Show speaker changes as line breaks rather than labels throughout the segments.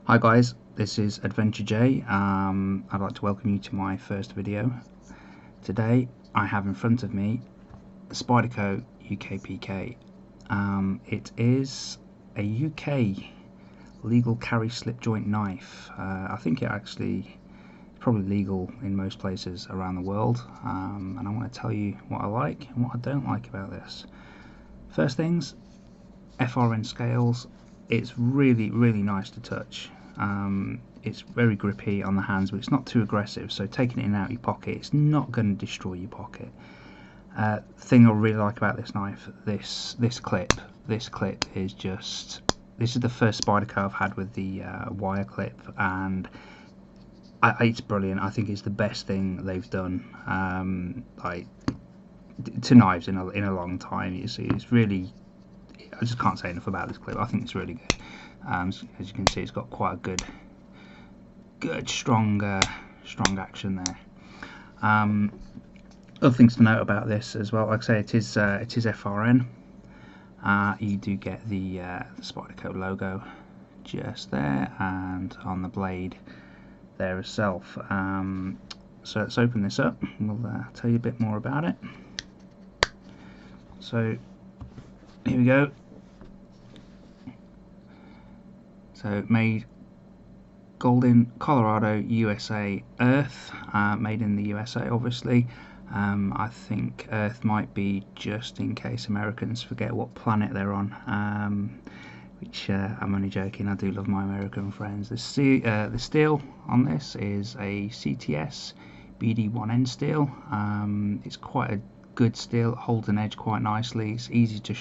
Hi guys, this is Adventure J. I'd like to welcome you to my first video. Today I have in front of me the Spyderco UKPK. It is a UK legal carry slip joint knife. I think it actually is probably legal in most places around the world, and I want to tell you what I like and what I don't like about this. First things, FRN scales. It's really nice to touch. It's very grippy on the hands, but it's not too aggressive, so taking it in and out of your pocket, it's not going to destroy your pocket. Thing I really like about this knife, this clip is just, this is the first Spyderco I've had with the wire clip, and it's brilliant. I think it's the best thing they've done to knives in a long time. It's really, I just can't say enough about this clip. I think it's really good. As you can see, it's got quite a good strong action there. Other things to note about this as well, like I say, it is FRN. You do get the Spyderco logo just there, and on the blade there itself. So let's open this up and we'll tell you a bit more about it. So here we go. So made Golden, Colorado, USA, Earth, made in the USA obviously. I think Earth might be just in case Americans forget what planet they're on, which I'm only joking. I do love my American friends. The steel on this is a CTS BD1N steel. It's quite a good steel, it holds an edge quite nicely, it's easy to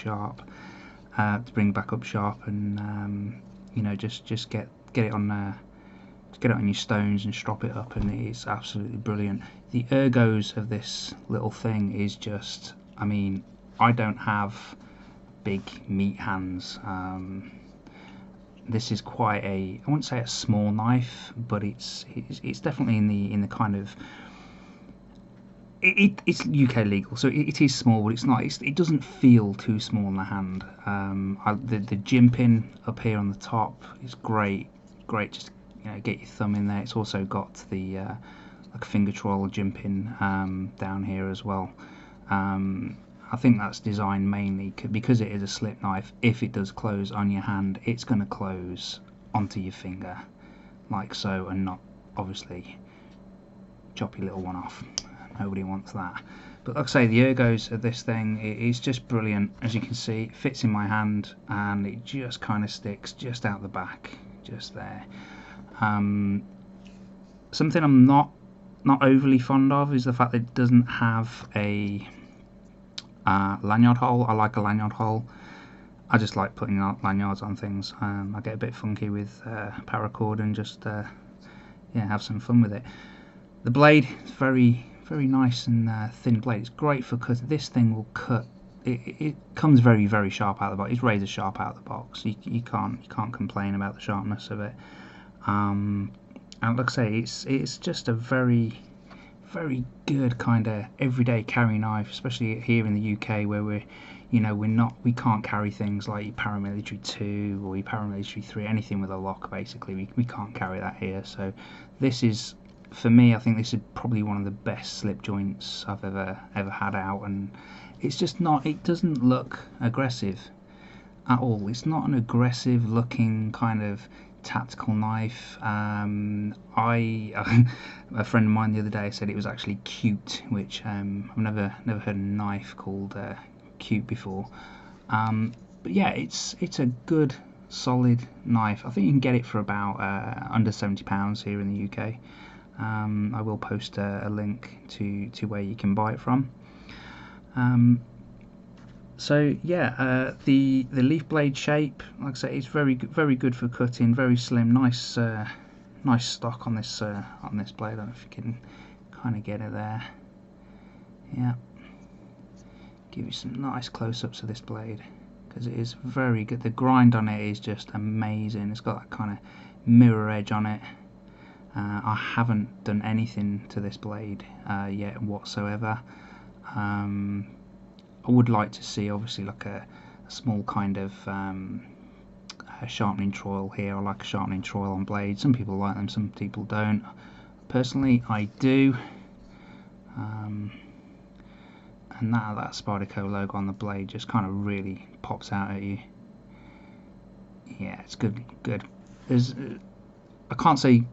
bring back up sharp, and you know, just get it on your stones and strop it up, and it's absolutely brilliant. The ergos of this little thing is just, I mean, I don't have big meat hands. This is quite a, I wouldn't say a small knife, but it's definitely in the kind of, it's UK legal, so it is small, but it's not. It doesn't feel too small in the hand. The gym pin up here on the top is great. Just, you know, get your thumb in there. It's also got the like a finger trowel gym pin down here as well. I think that's designed mainly because it is a slip knife. If it does close on your hand, it's going to close onto your finger like so, and not obviously chop your little one off. Nobody wants that. But like I say, the ergos of this thing is just brilliant. As you can see, it fits in my hand and it just kind of sticks just out the back, just there. Something I'm not overly fond of is the fact that it doesn't have a lanyard hole. I like a lanyard hole. I just like putting lanyards on things. I get a bit funky with paracord and just yeah, have some fun with it. The blade is very nice and thin blade. It's great for cutting. This thing will cut. It comes very sharp out of the box. It's razor sharp out of the box. You can't complain about the sharpness of it. And like I say, it's just a very good kind of everyday carry knife, especially here in the UK where we can't carry things like your paramilitary 2 or your paramilitary 3, anything with a lock basically. We can't carry that here. So this is, for me, I think this is probably one of the best slip joints I've ever had out, and it's just not, it doesn't look aggressive at all. It's not an aggressive looking kind of tactical knife. A friend of mine the other day said it was actually cute, which I've never heard a knife called cute before. But yeah, it's a good solid knife. I think you can get it for about under £70 here in the UK. I will post a link to where you can buy it from. So yeah, the leaf blade shape, like I say, it's very good for cutting. Very slim, nice stock on this blade. I don't know if you can kind of get it there. Yeah, give you some nice close-ups of this blade because it is very good. The grind on it is just amazing. It's got that kind of mirror edge on it. I haven't done anything to this blade yet whatsoever. I would like to see obviously like a small kind of sharpening trowel here. I like a sharpening trowel on blades. Some people like them, some people don't. Personally, I do. And that Spyderco logo on the blade just kind of really pops out at you. Yeah, it's good. I can't say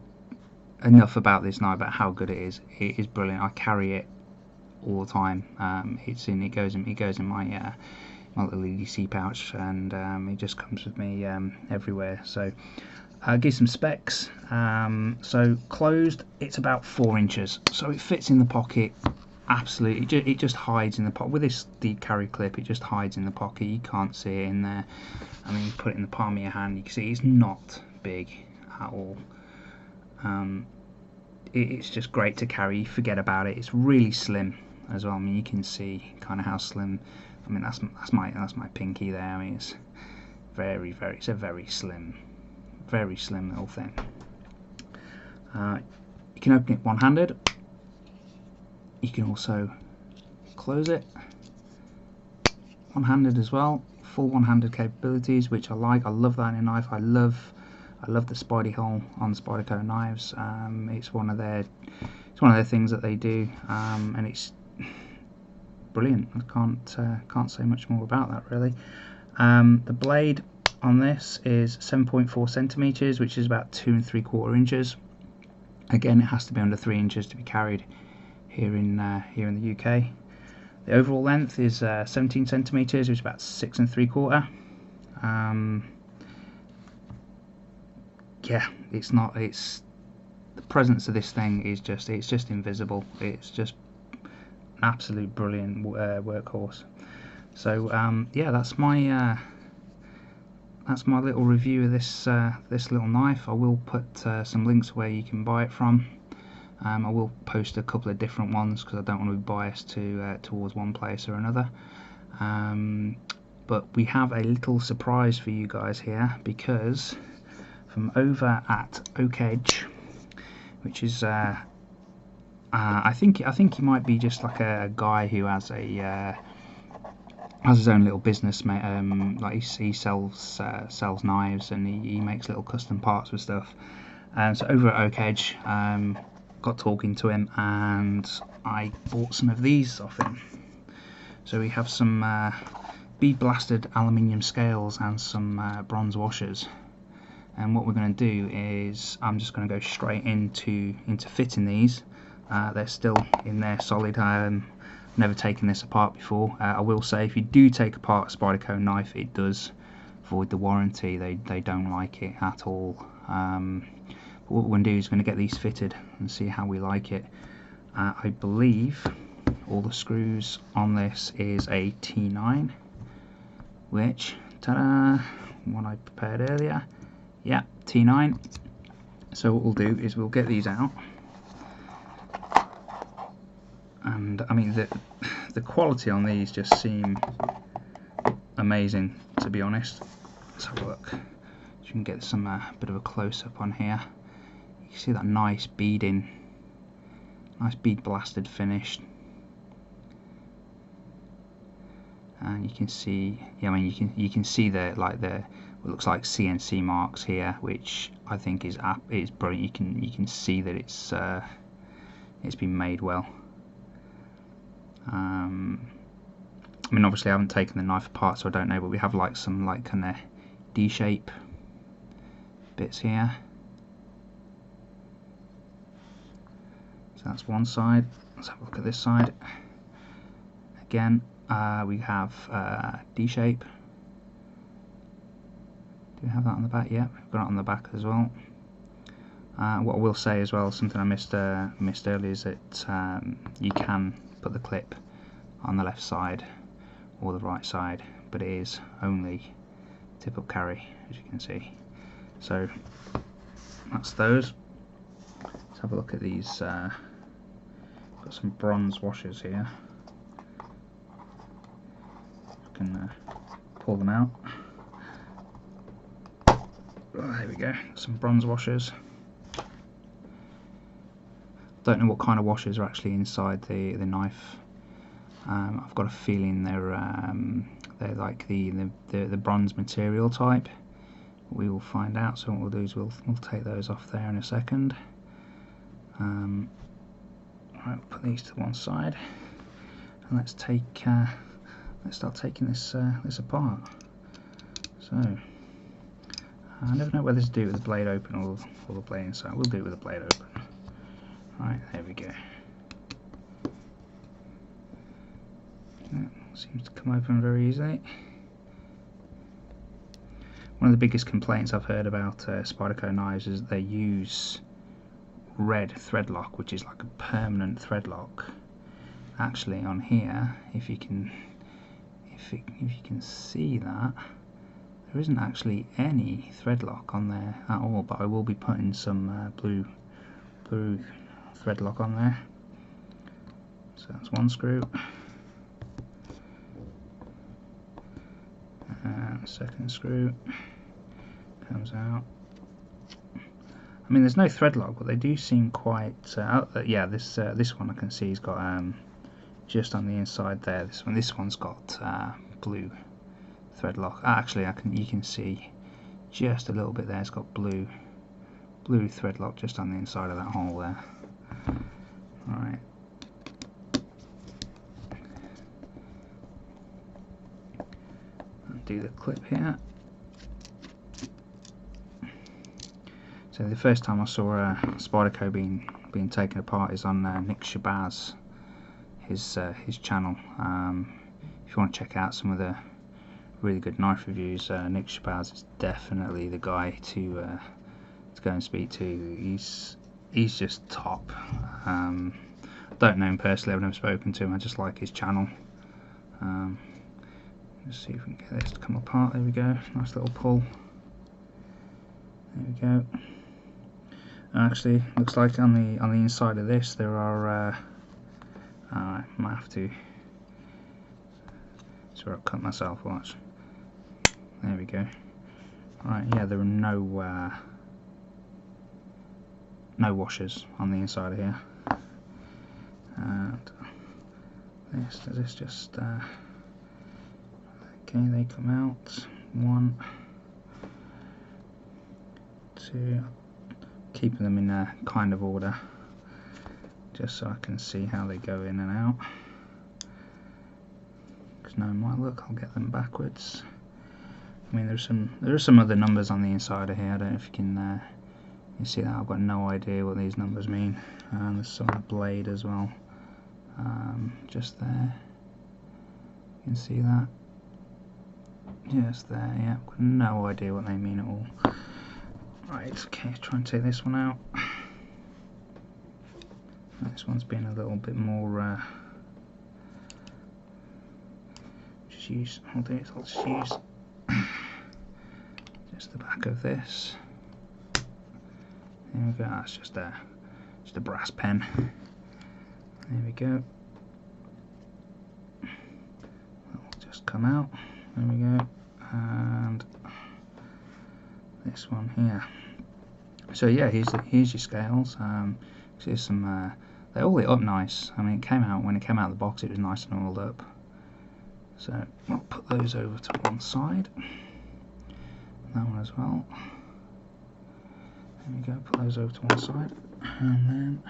enough about this knife, about how good it is. It is brilliant. I carry it all the time. It goes in my little EDC pouch, and it just comes with me everywhere. So I'll give some specs. So closed, it's about 4 inches, so it fits in the pocket. Absolutely, it just hides in the pocket. With this deep carry clip, it just hides in the pocket. You can't see it in there. I mean, you put it in the palm of your hand, you can see it's not big at all. It's just great to carry. You forget about it. It's really slim as well. I mean, you can see kind of how slim. I mean, that's my pinky there. I mean, it's it's a very slim little thing. You can open it one-handed. You can also close it one-handed as well. Full one-handed capabilities, which I like. I love that in a knife. I love the Spidey hole on Spyderco knives. It's one of their things that they do, and it's brilliant. I can't say much more about that really. The blade on this is 7.4 centimeters, which is about 2 3/4 inches. Again, it has to be under 3 inches to be carried here in the UK. The overall length is 17 centimeters, which is about 6 3/4. Yeah, the presence of this thing is just invisible. It's just an absolute brilliant workhorse. So yeah, that's my little review of this little knife. I will put some links where you can buy it from. I will post a couple of different ones because I don't want to be biased towards one place or another. But we have a little surprise for you guys here, because from over at Oak Edge, which is I think he might be just like a guy who has his own little business, like he sells knives, and he makes little custom parts with stuff. So over at Oak Edge, got talking to him, and I bought some of these off him. So we have some bead blasted aluminium scales and some bronze washers. And what we're going to do is I'm just going to go straight into fitting these. They're still in there solid. Never taken this apart before. I will say, if you do take apart a Spyderco knife, it does void the warranty. They don't like it at all. What we're going to do is going to get these fitted and see how we like it. I believe all the screws on this is a T9, which, ta-da, one I prepared earlier. Yeah, T9. So what we'll do is we'll get these out, and I mean the quality on these just seem amazing, to be honest. Let's have a look. So you can get some bit of a close-up on here. You can see that nice bead blasted finish, and you can see, yeah, I mean you can see what looks like CNC marks here, which I think is brilliant. You can see that it's been made well. I mean, obviously I haven't taken the knife apart, so I don't know, but we have like some kind of D-shape bits here. So that's one side. Let's have a look at this side. Again, we have D-shape. Do we have that on the back? Yeah, we've got it on the back as well. What I will say as well, something I missed earlier, is that you can put the clip on the left side or the right side, but it is only tip-up carry, as you can see. So that's those. Let's have a look at these. Got some bronze washers here. I can pull them out. Oh, there we go. Some bronze washers. Don't know what kind of washers are actually inside the knife. I've got a feeling they're like the bronze material type, we will find out. So what we'll do is we'll take those off there in a second. Right, put these to one side, and let's start taking this apart. So I never know whether to do it with the blade open or the blade inside. We'll do it with the blade open. Right, there we go. That seems to come open very easily. One of the biggest complaints I've heard about Spyderco knives is that they use red thread lock, which is like a permanent thread lock. Actually, on here, if you can see that, there isn't actually any thread lock on there at all. But I will be putting some blue thread lock on there. So that's one screw. And the second screw comes out. I mean, there's no thread lock, but they do seem quite. Yeah, this one I can see has got just on the inside there. This one's got blue thread lock. Actually, you can see just a little bit there. It's got blue thread lock just on the inside of that hole there. All right. Do the clip here. So the first time I saw Spyderco being taken apart is on Nick Shabazz, his channel. If you want to check out some of the really good knife reviews, Nick Shabazz is definitely the guy to go and speak to. He's just top. Don't know him personally. I've never spoken to him. I just like his channel. Let's see if we can get this to come apart. There we go. Nice little pull. There we go. Actually, looks like on the inside of this there are. I might have to. So I'll cut myself. Watch. There we go. Right. Yeah, there are no washers on the inside of here. And this just. Okay, they come out. 1, 2. Keeping them in a kind of order, just so I can see how they go in and out. Because knowing my luck, I'll get them backwards. I mean, there are some other numbers on the inside of here. I don't know if you can you see that. I've got no idea what these numbers mean. There's some on the blade as well. Just there. You can see that. Just there, yeah, I've got no idea what they mean at all. Right, okay, try and take this one out. This one's been a little bit more. Just use. I'll just use just the back of this. There we go. That's just a brass pen. There we go. That'll just come out. There we go. And this one here. So yeah, here's your scales. Here's some. They all lit up nice. I mean, when it came out of the box, it was nice and oiled up. So I'll put those over to one side. That one as well. There we go. Put those over to one side, and then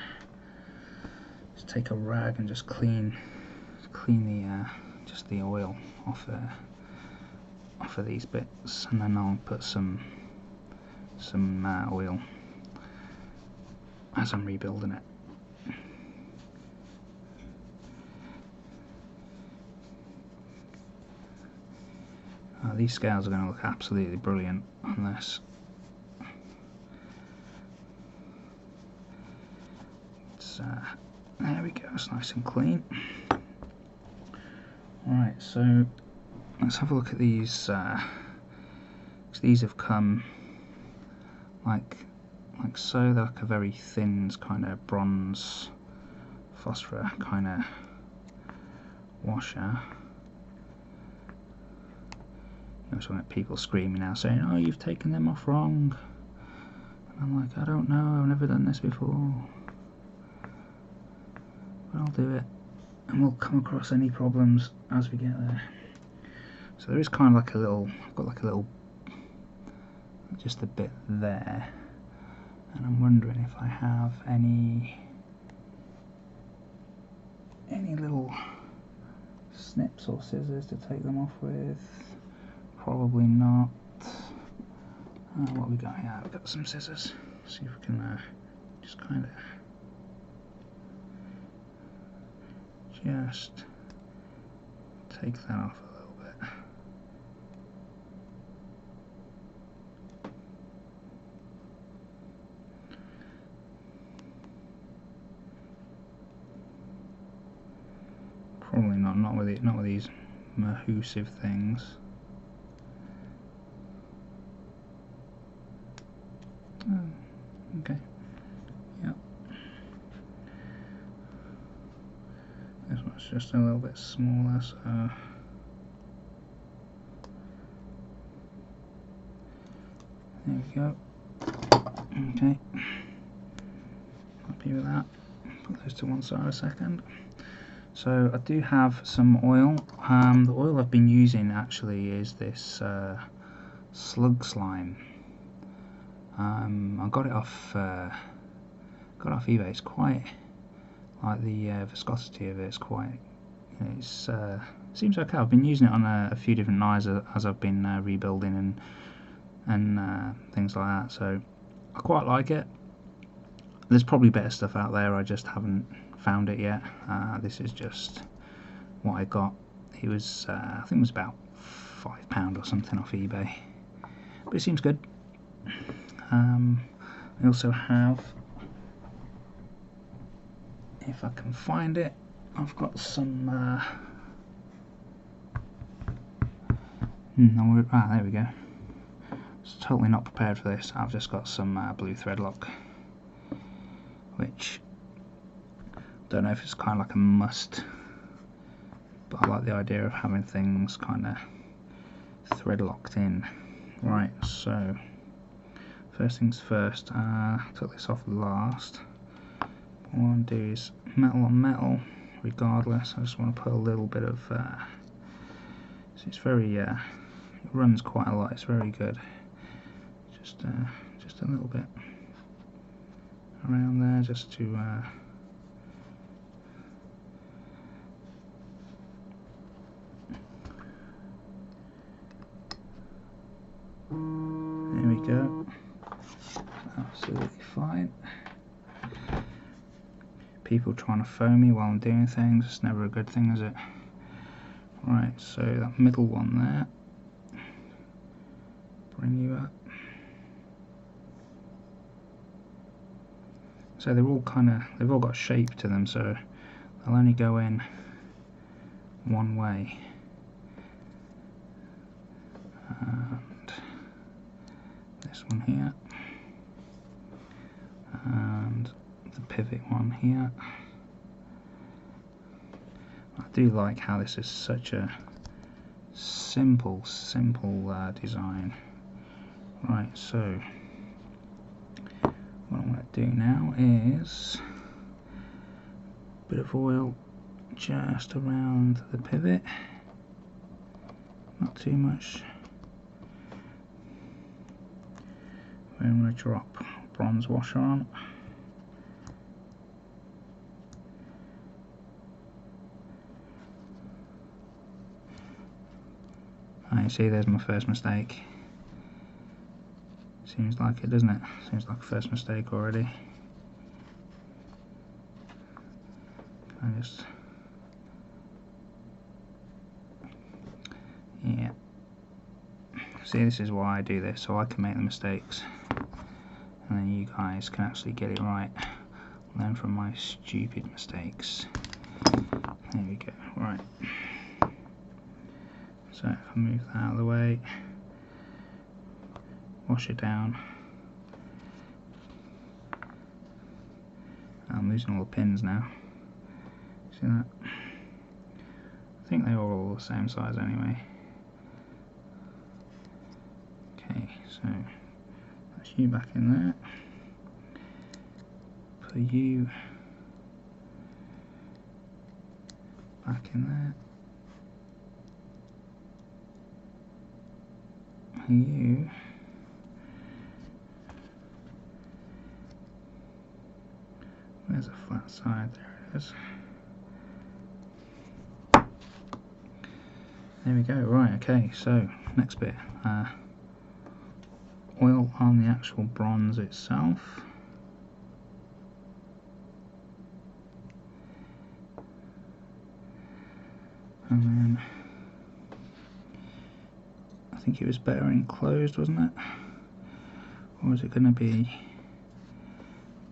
just take a rag and just clean the just the oil off of these bits, and then I'll put some oil as I'm rebuilding it. These scales are going to look absolutely brilliant on this. There we go, it's nice and clean. Alright, so let's have a look at these. These have come like so. They're like a very thin kind of bronze phosphor kind of washer. So I get people screaming now saying, "Oh, you've taken them off wrong." And I'm like, I don't know, I've never done this before. But I'll do it, and we'll come across any problems as we get there. So there is kind of like a little, I've got like a little, just a bit there, and I'm wondering if I have any little snips or scissors to take them off with. Probably not. What have we got here? We've got some scissors. See if we can just kind of take that off a little bit. Probably not with these mahoosive things. Oh, okay. Yep. This one's just a little bit smaller, so there we go. Okay. Happy with that. Put those to one side a second. So I do have some oil. The oil I've been using actually is this slug slime. I got it off eBay. It's quite like the viscosity of it is quite. It's seems okay. I've been using it on a few different knives as I've been rebuilding and things like that. So I quite like it. There's probably better stuff out there. I just haven't found it yet. This is just what I got. It was I think it was about £5 or something off eBay, but it seems good. I also have, if I can find it, I've got some there we go. It's totally not prepared for this. I've just got some blue thread lock, which don't know if it's kind of like a must, but I like the idea of having things kind of thread locked in. Right, so first things first, took this off last. What I want to do is metal on metal regardless. I just want to put a little bit of so it's very it runs quite a lot, it's very good. Just a little bit around there, just to there we go. Absolutely fine. People trying to phone me while I'm doing things, it's never a good thing, is it? Right, so that middle one there, bring you up. So they're all they've all got shape to them, so they'll only go in one way. And this one here, and the pivot one here. I do like how this is such a simple design. Right, so what I'm going to do now is a bit of oil just around the pivot, not too much. I'm going to drop bronze washer on. You see, there's my first mistake. Seems like it, doesn't it? Seems like a first mistake already. Can I just... yeah. See, this is why I do this, so I can make the mistakes. And then you guys can actually get it right. Learn from my stupid mistakes. There we go. Right. So if I move that out of the way, wash it down. I'm losing all the pins now. See that? I think they are all the same size anyway. Okay, so that's you back in there. Put you back in there. You There's a flat side, there it is. There we go. Right, okay, so next bit, oil on the actual bronze itself. And then I think it was better enclosed, wasn't it? Or is it going to be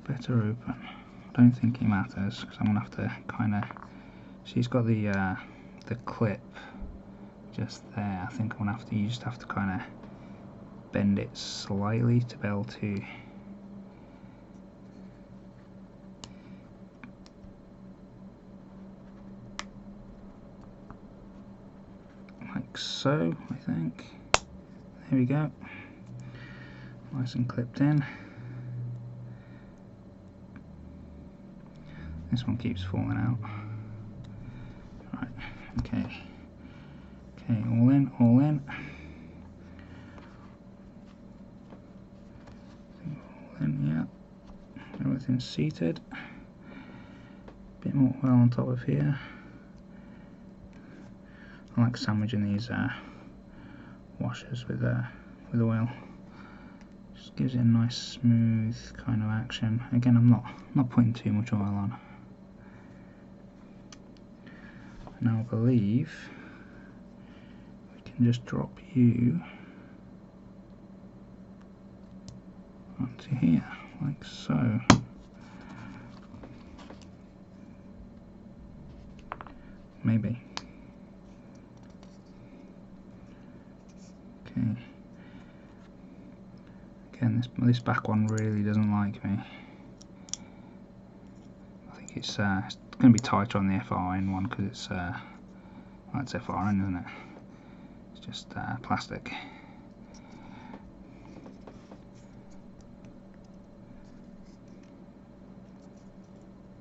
better open? I don't think it matters, because I'm going to have to kind of... She's got the clip just there. I think I'm going to have to... You just have to kind of bend it slightly to be able to... like so, I think. There we go. Nice and clipped in. This one keeps falling out. Right, okay. Okay, all in, all in. All in, yeah. Everything's seated. Bit more oil on top of here. I like sandwiching these washers with oil. Just gives it a nice smooth kind of action. Again, I'm not putting too much oil on. Now I believe we can just drop you onto here, like so. Maybe. Okay. Again, this back one really doesn't like me. I think it's going to be tighter on the FRN one because it's well, it's FRN, isn't it? It's just plastic.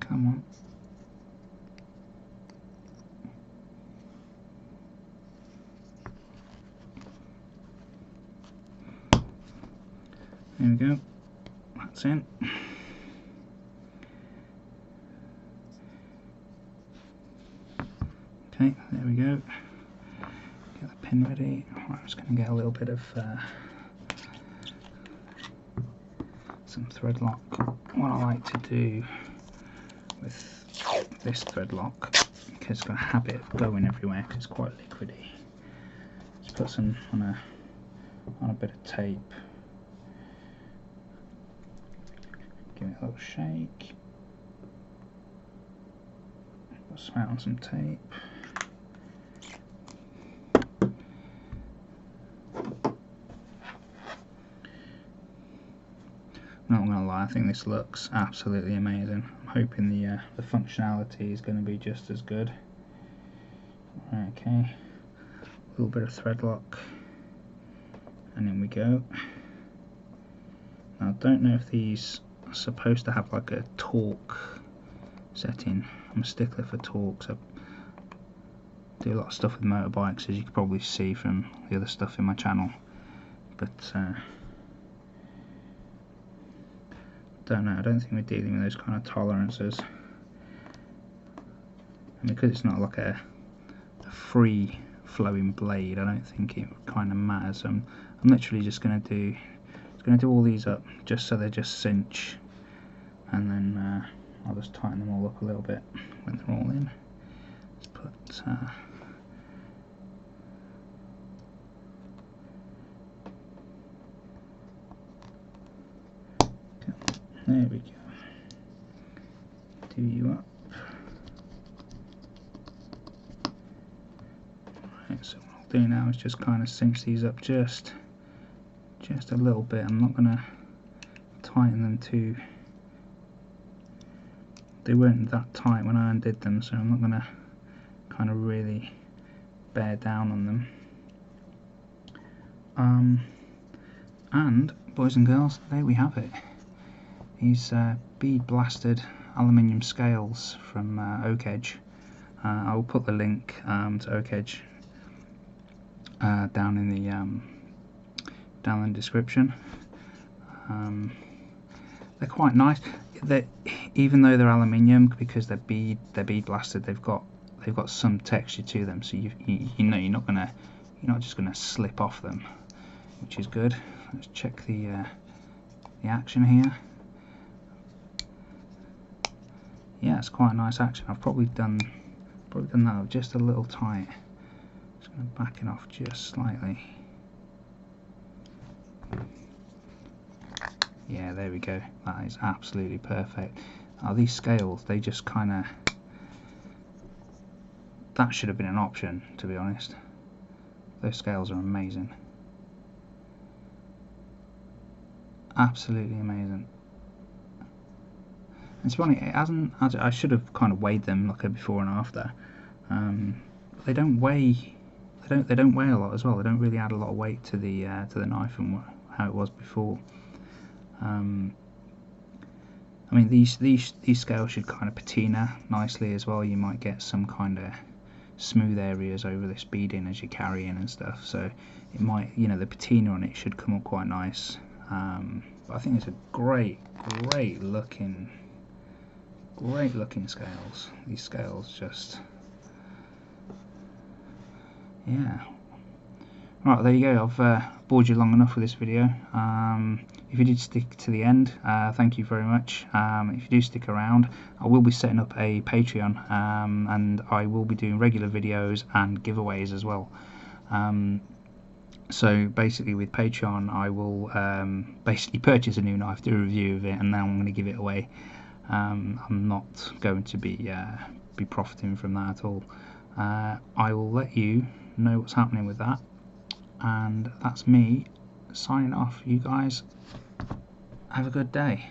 Come on. There we go. That's in. Okay, there we go. Get the pin ready. Right, I'm just going to get a little bit of some thread lock. What I like to do with this thread lock, because it's got a habit of going everywhere because it's quite liquidy, just put some on a bit of tape. Give it a little shake. Put some out on some tape. Not gonna lie, I think this looks absolutely amazing. I'm hoping the functionality is going to be just as good. Okay, a little bit of thread lock, and in we go. Now I don't know if these are supposed to have like a torque setting. I'm a stickler for torque, so I do a lot of stuff with motorbikes, as you can probably see from the other stuff in my channel. But don't know, I don't think we're dealing with those kind of tolerances. And because it's not like a free flowing blade, I don't think it kind of matters. I'm literally just going to do all these up just so they just cinch, and then I'll just tighten them all up a little bit when they're all in. Let's put there we go. Do you up. Right, so what I'll do now is just kind of cinch these up just a little bit. I'm not going to tighten them too. They weren't that tight when I undid them, so I'm not going to kind of really bear down on them. And boys and girls, there we have it. These bead blasted aluminium scales from Oak Edge. I will put the link to Oak Edge down in the description. They're quite nice. even though they're aluminium, because they're bead blasted, they've got some texture to them. So you know you're not just gonna slip off them, which is good. Let's check the action here. Yeah, it's quite a nice action. I've probably done that just a little tight. Just gonna back it off just slightly. Yeah, there we go. That is absolutely perfect. These scales, they just kind of... That should have been an option, to be honest. Those scales are amazing. Absolutely amazing. And to be honest, it hasn't... I should have kind of weighed them like a before and after. They don't weigh... They don't weigh a lot as well. They don't really add a lot of weight to the knife and how it was before. I mean, these scales should kind of patina nicely as well. You might get some kind of smooth areas over this beading as you're carrying and stuff. So it might, you know, the patina on it should come up quite nice. But I think it's a great looking scales. These scales just, yeah. Right, there you go. I've bored you long enough with this video. If you did stick to the end, thank you very much. If you do stick around, I will be setting up a Patreon, and I will be doing regular videos and giveaways as well. So basically with Patreon, I will basically purchase a new knife, do a review of it, and then I'm going to give it away. I'm not going to be profiting from that at all. I will let you know what's happening with that. And that's me signing off. You guys have a good day.